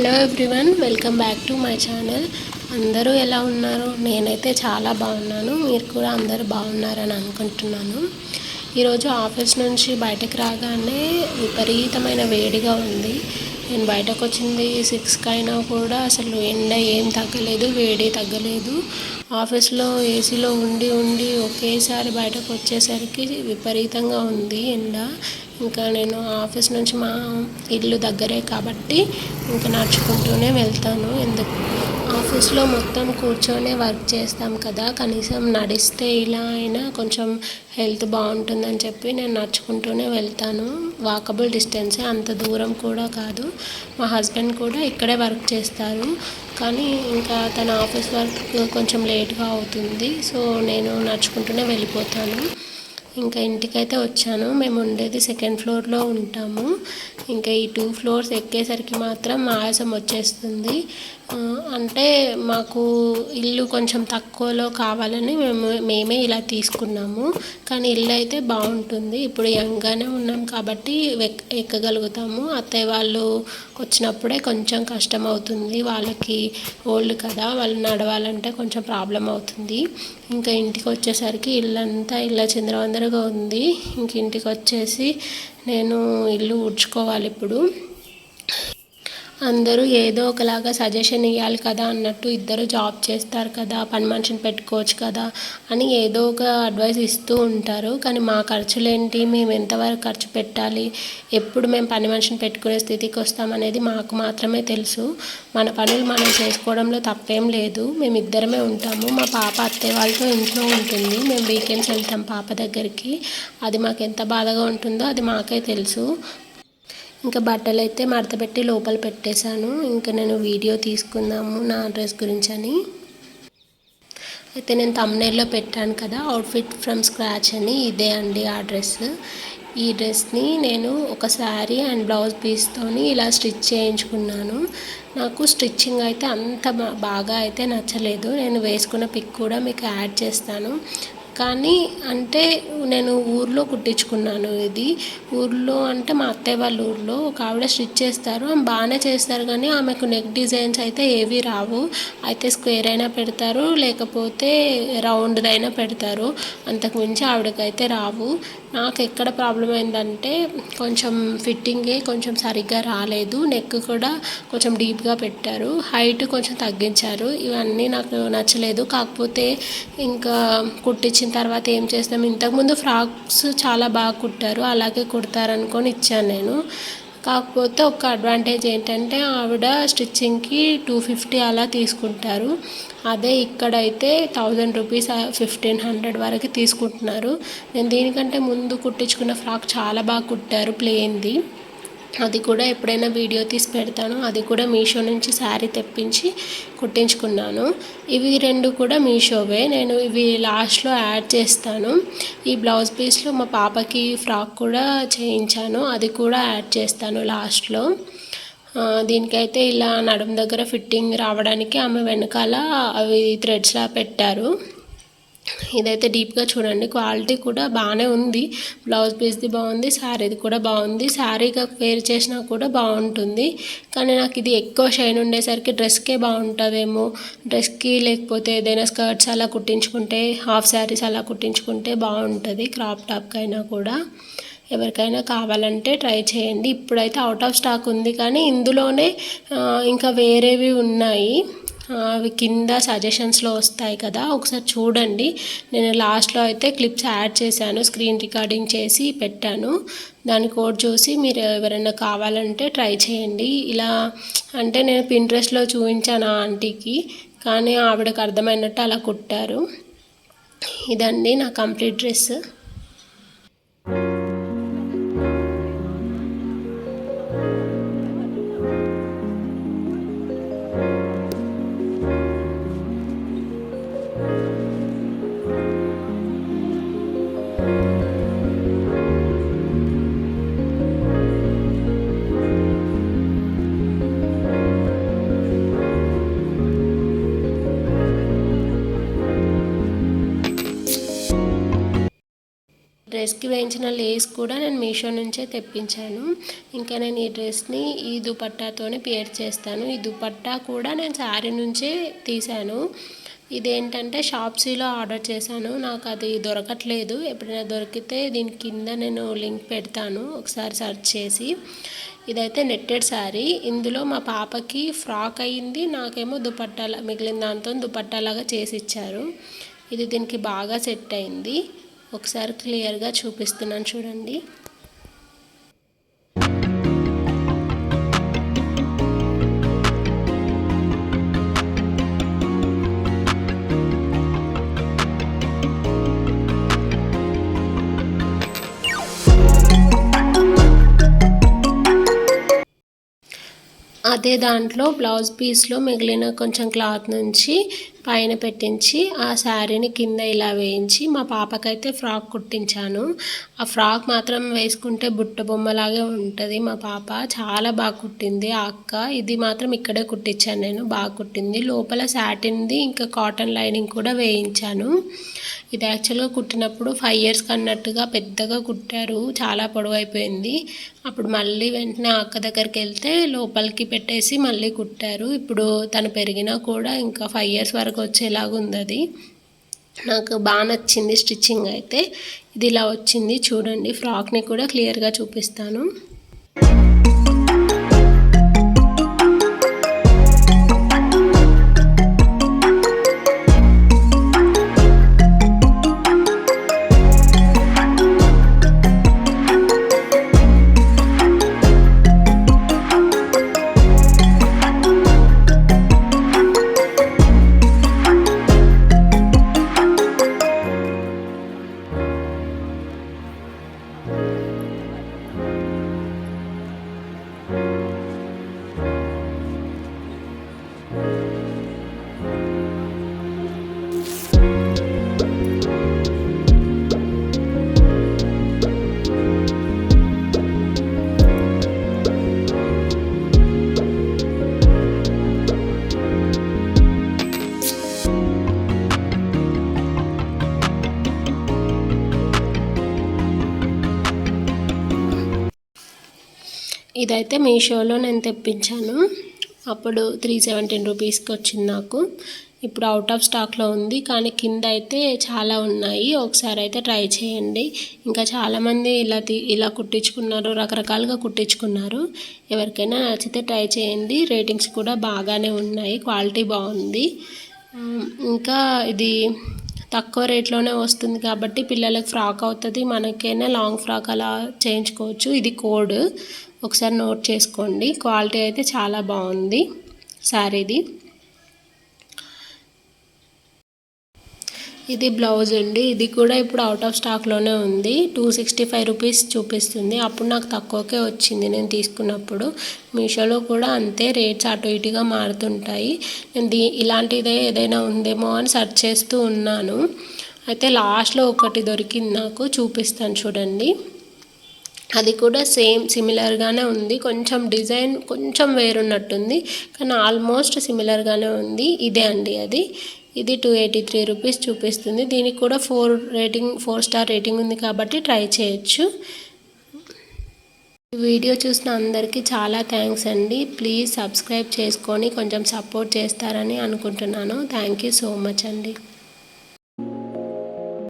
Hello everyone, welcome back to my channel. అందరూ ఎలా ఉన్నారు? నేనైతే చాలా బాగున్నాను. మీరు కూడా అందరూ బాగున్నారని అనుకుంటున్నాను. ఈరోజు ఆఫీస్ నుంచి బయటకు రాగానే విపరీతమైన వేడిగా ఉంది. నేను బయటకు వచ్చింది 6కి అయినా కూడా అసలు ఎండ ఏం తగ్గలేదు, వేడి తగ్గలేదు. ఆఫీస్లో ఏసీలో ఉండి ఉండి ఒకేసారి బయటకు వచ్చేసరికి విపరీతంగా ఉంది ఎండ. ఇంకా నేను ఆఫీస్ నుంచి మా ఇల్లు దగ్గరే కాబట్టి ఇంకా నడుచుకుంటూనే వెళ్తాను. ఎందుకు ఆఫీస్లో మొత్తం కూర్చొనే వర్క్ చేస్తాం కదా, కనీసం నడిస్తే ఇలా అయినా కొంచెం హెల్త్ బాగుంటుందని చెప్పి నేను నడుచుకుంటూనే వెళ్తాను. వాకబుల్ డిస్టెన్సే, అంత దూరం కూడా కాదు. మా హస్బెండ్ కూడా ఇక్కడే వర్క్ చేస్తారు, కానీ ఇంకా తన ఆఫీస్ వర్క్ కొంచెం లేట్గా అవుతుంది. సో నేను నడుచుకుంటూనే వెళ్ళిపోతాను. ఇంకా ఇంటికైతే వచ్చాను. మేము ఉండేది సెకండ్ ఫ్లోర్లో ఉంటాము. ఇంకా ఈ 2 ఫ్లోర్స్ ఎక్కేసరికి మాత్రం ఆయాసం వచ్చేస్తుంది. అంటే మాకు ఇల్లు కొంచెం తక్కువలో కావాలని మేమే ఇలా తీసుకున్నాము. కానీ ఇల్లు అయితే బాగుంటుంది. ఇప్పుడు యంగ్గానే ఉన్నాం కాబట్టి ఎక్కగలుగుతాము. అత్తయ్య వాళ్ళు వచ్చినప్పుడే కొంచెం కష్టం అవుతుంది. వాళ్ళకి ఓల్డ్ కదా, వాళ్ళు నడవాలంటే కొంచెం ప్రాబ్లం అవుతుంది. ఇంకా ఇంటికి వచ్చేసరికి ఇల్లంతా ఇలా చిందరవందరగా ఉంది. ఇంక ఇంటికి వచ్చేసి నేను ఇల్లు ఊడ్చుకోవాలి ఇప్పుడు. అందరూ ఏదో ఒకలాగా సజెషన్ ఇవ్వాలి కదా అన్నట్టు, ఇద్దరు జాబ్ చేస్తారు కదా, పని మనిషిని పెట్టుకోవచ్చు కదా అని ఏదో ఒక అడ్వైస్ ఇస్తూ ఉంటారు. కానీ మా ఖర్చులేంటి, మేము ఎంతవరకు ఖర్చు పెట్టాలి, ఎప్పుడు మేము పని మనిషిని పెట్టుకునే స్థితికి వస్తామనేది మాకు మాత్రమే తెలుసు. మన పనులు మనం చేసుకోవడంలో తప్పేం లేదు. మేము ఇద్దరమే ఉంటాము. మా పాప అత్తయ్య వాళ్ళతో ఇంట్లో ఉంటుంది. మేము వీకెండ్స్ వెళ్తాం పాప దగ్గరికి. అది మాకు ఎంత బాధగా ఉంటుందో అది మాకే తెలుసు. ఇంకా బట్టలు అయితే మడతపెట్టి లోపల పెట్టేశాను. ఇంకా నేను వీడియో తీసుకుందాము నా డ్రెస్ గురించి అని. అయితే నేను థంబ్నెయిల్లో పెట్టాను కదా, అవుట్ఫిట్ ఫ్రమ్ స్క్రాచ్ అని. ఇదే అండి ఆ డ్రెస్. ఈ డ్రెస్ని నేను ఒక శారీ అండ్ బ్లౌజ్ పీస్తోని ఇలా స్టిచ్ చేయించుకున్నాను. నాకు స్టిచ్చింగ్ అయితే అంత బాగా అయితే నచ్చలేదు. నేను వేసుకున్న పిక్ కూడా మీకు యాడ్ చేస్తాను. కానీ అంటే నేను ఊర్లో కుట్టించుకున్నాను. ఇది ఊర్లో అంటే మా అత్తయ్య వాళ్ళ ఊర్లో ఒక ఆవిడ స్టిచ్ చేస్తారు. ఆమె బాగానే చేస్తారు, కానీ ఆమెకు నెక్ డిజైన్స్ అయితే ఏవి రావు. అయితే స్క్వేర్ అయినా పెడతారు, లేకపోతే రౌండ్దైనా పెడతారు. అంతకుమించి ఆవిడకైతే రావు. నాకు ఎక్కడ ప్రాబ్లం అయిందంటే కొంచెం ఫిట్టింగే కొంచెం సరిగ్గా రాలేదు. నెక్ కూడా కొంచెం డీప్గా పెట్టారు, హైట్ కొంచెం తగ్గించారు. ఇవన్నీ నాకు నచ్చలేదు. కాకపోతే ఇంకా కుట్టించిన తర్వాత ఏం చేస్తాం, ఇంతకుముందు ఫ్రాక్స్ చాలా బాగా కుట్టారు, అలాగే కుడతారనుకొని ఇచ్చాను నేను. కాకపోతే ఒక అడ్వాంటేజ్ ఏంటంటే ఆవిడ స్టిచ్చింగ్కి 250 అలా తీసుకుంటారు. అదే ఇక్కడైతే 1000 రూపీస్ 1500 వరకు తీసుకుంటున్నారు. నేను దీనికంటే ముందు కుట్టించుకున్న ఫ్రాక్ చాలా బాగా కుట్టారు, ప్లెయిన్ది. అది కూడా ఎప్పుడైనా వీడియో తీసి పెడతాను. అది కూడా మీషో నుంచి శారీ తెప్పించి కుట్టించుకున్నాను. ఇవి 2 కూడా మీషోవే. నేను ఇవి లాస్ట్లో యాడ్ చేస్తాను. ఈ బ్లౌజ్ పీస్లో మా పాపకి ఫ్రాక్ కూడా చేయించాను, అది కూడా యాడ్ చేస్తాను లాస్ట్లో. దీనికైతే ఇలా నడుము దగ్గర ఫిట్టింగ్ రావడానికి ఆమె వెనకాల అవి థ్రెడ్స్లా పెట్టారు. ఇదైతే డీప్గా చూడండి, క్వాలిటీ కూడా బాగానే ఉంది. బ్లౌజ్ పీస్ది బాగుంది, శారీది కూడా బాగుంది. శారీగా వేర్ చేసినా కూడా బాగుంటుంది. కానీ నాకు ఇది ఎక్కువ షైన్ ఉండేసరికి డ్రెస్కే బాగుంటుందేమో, డ్రెస్కి లేకపోతే ఏదైనా స్కర్ట్స్ అలా కుట్టించుకుంటే, హాఫ్ శారీస్ అలా కుట్టించుకుంటే బాగుంటుంది. క్రాప్ టాప్కైనా కూడా ఎవరికైనా కావాలంటే ట్రై చేయండి. ఇప్పుడైతే అవుట్ ఆఫ్ స్టాక్ ఉంది, కానీ ఇందులోనే ఇంకా వేరేవి ఉన్నాయి. అవి కింద సజెషన్స్లో వస్తాయి కదా, ఒకసారి చూడండి. నేను లాస్ట్లో అయితే క్లిప్స్ యాడ్ చేశాను, స్క్రీన్ రికార్డింగ్ చేసి పెట్టాను. దాని కోడ్ చూసి మీరు ఎవరైనా కావాలంటే ట్రై చేయండి. ఇలా అంటే నేను పింట్రెస్ట్లో చూపించాను ఆ ఆంటీకి, కానీ ఆవిడకి అర్థమైనట్టు అలా కుట్టారు. ఇదండి నా కంప్లీట్ డ్రెస్. డ్రెస్కి వేయించిన లేస్ కూడా నేను మీషో నుంచే తెప్పించాను. ఇంకా నేను ఈ డ్రెస్ని ఈ దుపట్టాతోనే పేర్ చేస్తాను. ఈ దుపట్టా కూడా నేను శారీ నుంచే తీశాను. ఇదేంటంటే షాప్సీలో ఆర్డర్ చేశాను. నాకు అది దొరకట్లేదు. ఎప్పుడైనా దొరికితే దీని కింద నేను లింక్ పెడతాను, ఒకసారి సెర్చ్ చేసి. ఇదైతే నెట్టెడ్ శారీ. ఇందులో మా పాపకి ఫ్రాక్ అయ్యింది, నాకేమో దుపట్టాలా మిగిలిన దాంతో దుపట్టాలాగా చేసి ఇచ్చారు. ఇది దీనికి బాగా సెట్ అయింది. ఒకసారి క్లియర్గా చూపిస్తున్నాను చూడండి. అదే దాంట్లో బ్లౌజ్ పీస్లో మిగిలిన కొంచెం క్లాత్ నుంచి పైన పెట్టించి ఆ శారీని కింద ఇలా వేయించి మా పాపకైతే ఫ్రాక్ కుట్టించాను. ఆ ఫ్రాక్ మాత్రం వేసుకుంటే బుట్ట బొమ్మలాగే ఉంటుంది. మా పాప చాలా బాగా కుట్టింది ఆ అక్క. ఇది మాత్రం ఇక్కడే కుట్టించాను నేను, బాగా కుట్టింది. లోపల సాటిన్ది ఇంకా కాటన్ లైనింగ్ కూడా వేయించాను. ఇది యాక్చువల్గా కుట్టినప్పుడు 5 years అన్నట్టుగా పెద్దగా కుట్టారు, చాలా పొడవైపోయింది. అప్పుడు మళ్ళీ వెంటనే అక్క దగ్గరికి వెళ్తే లోపలికి పెట్టేసి మళ్ళీ కుట్టారు. ఇప్పుడు తను పెరిగినా కూడా ఇంకా 5 years వరకు వచ్చేలాగా ఉంది అది. నాకు బాగా నచ్చింది స్టిచ్చింగ్ అయితే. ఇది ఇలా వచ్చింది చూడండి. ఫ్రాక్ని కూడా క్లియర్గా చూపిస్తాను. ఇదైతే మీషోలో నేను తెప్పించాను. అప్పుడు 317 రూపీస్కి వచ్చింది నాకు. ఇప్పుడు అవుట్ ఆఫ్ స్టాక్లో ఉంది, కానీ కింద అయితే చాలా ఉన్నాయి. ఒకసారి అయితే ట్రై చేయండి. ఇంకా చాలామంది ఇలా కుట్టించుకున్నారు, రకరకాలుగా కుట్టించుకున్నారు. ఎవరికైనా నచ్చితే ట్రై చేయండి. రేటింగ్స్ కూడా బాగానే ఉన్నాయి, క్వాలిటీ బాగుంది. ఇంకా ఇది తక్కువ రేట్లోనే వస్తుంది కాబట్టి పిల్లలకు ఫ్రాక్ అవుతుంది, మనకైనా లాంగ్ ఫ్రాక్ అలా చేయించుకోవచ్చు. ఇది కోడ్, ఒకసారి నోట్ చేసుకోండి. క్వాలిటీ అయితే చాలా బాగుంది శారీది. ఇది బ్లౌజ్ అండి. ఇది కూడా ఇప్పుడు అవుట్ ఆఫ్ స్టాక్లోనే ఉంది. 265 రూపీస్ చూపిస్తుంది. అప్పుడు నాకు తక్కువకే వచ్చింది నేను తీసుకున్నప్పుడు. మీషోలో కూడా అంతే, రేట్స్ అటు ఇటుగా మారుతుంటాయి. నేను ఇలాంటిదే ఏదైనా ఉందేమో అని సెర్చ్ చేస్తూ ఉన్నాను. అయితే లాస్ట్లో ఒకటి దొరికింది నాకు, చూపిస్తాను చూడండి. అది కూడా సేమ్ సిమిలర్గానే ఉంది, కొంచెం డిజైన్ కొంచెం వేరున్నట్టుంది, కానీ ఆల్మోస్ట్ సిమిలర్గానే ఉంది. ఇదే అండి అది. ఇది 283 రూపీస్ చూపిస్తుంది. దీనికి కూడా 4 స్టార్ రేటింగ్ ఉంది కాబట్టి ట్రై చేయొచ్చు. వీడియో చూసిన అందరికీ చాలా థ్యాంక్స్ అండి. ప్లీజ్ సబ్స్క్రైబ్ చేసుకొని కొంచెం సపోర్ట్ చేస్తారని అనుకుంటున్నాను. థ్యాంక్ యూ సో మచ్ అండి.